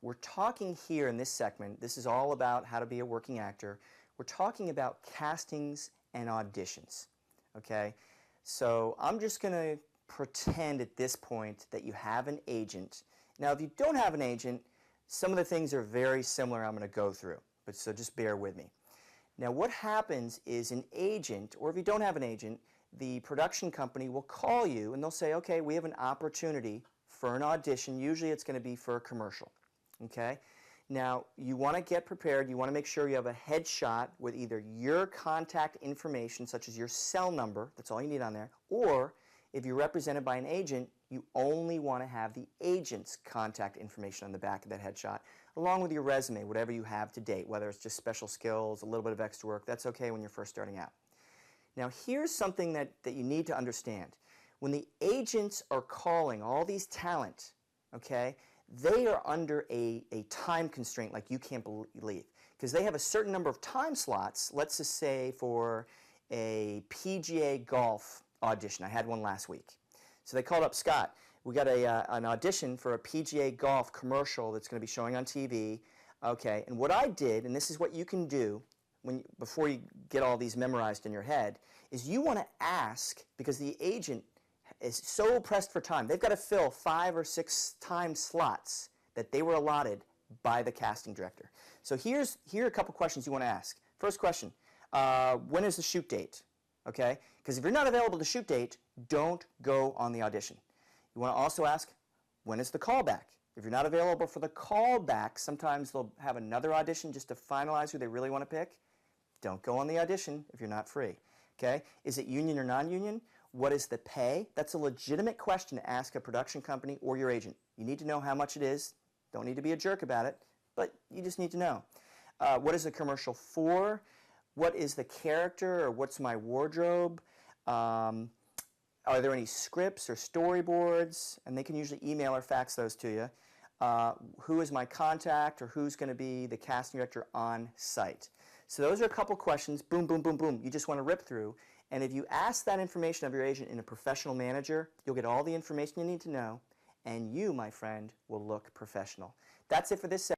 We're talking here in this segment, this is all about how to be a working actor. We're talking about castings and auditions, okay? So I'm just going to pretend at this point that you have an agent. Now, if you don't have an agent, some of the things are very similar I'm going to go through, but so just bear with me. Now, what happens is an agent, or if you don't have an agent, the production company will call you and they'll say, okay, we have an opportunity for an audition. Usually it's going to be for a commercial, okay? Now, you want to get prepared. You want to make sure you have a headshot with either your contact information, such as your cell number, that's all you need on there, or if you're represented by an agent, you only want to have the agent's contact information on the back of that headshot, along with your resume, whatever you have to date, whether it's just special skills, a little bit of extra work, that's okay when you're first starting out. Now, here's something that you need to understand. When the agents are calling all these talent, okay, they are under a time constraint like you can't believe, because they have a certain number of time slots, let's just say for a PGA golf audition. I had one last week. So they called up Scott. We got an audition for a PGA golf commercial that's going to be showing on TV. Okay, and what I did, and this is what you can do before you get all these memorized in your head, is you want to ask, because the agent is so pressed for time. They've got to fill 5 or 6 time slots that they were allotted by the casting director. So here are a couple questions you want to ask. First question, when is the shoot date? Okay, because if you're not available to shoot date, don't go on the audition. You want to also ask, when is the callback? If you're not available for the callback, sometimes they'll have another audition just to finalize who they really want to pick. Don't go on the audition if you're not free. Okay? Is it union or non-union? What is the pay? That's a legitimate question to ask a production company or your agent. You need to know how much it is. Don't need to be a jerk about it, but you just need to know. What is the commercial for? What is the character, or what's my wardrobe? Are there any scripts or storyboards? And they can usually email or fax those to you. Who is my contact, or who's going to be the casting director on site? So those are a couple questions, boom, boom, boom, boom, you just want to rip through. And if you ask that information of your agent in a professional manager, you'll get all the information you need to know, and you, my friend, will look professional. That's it for this segment.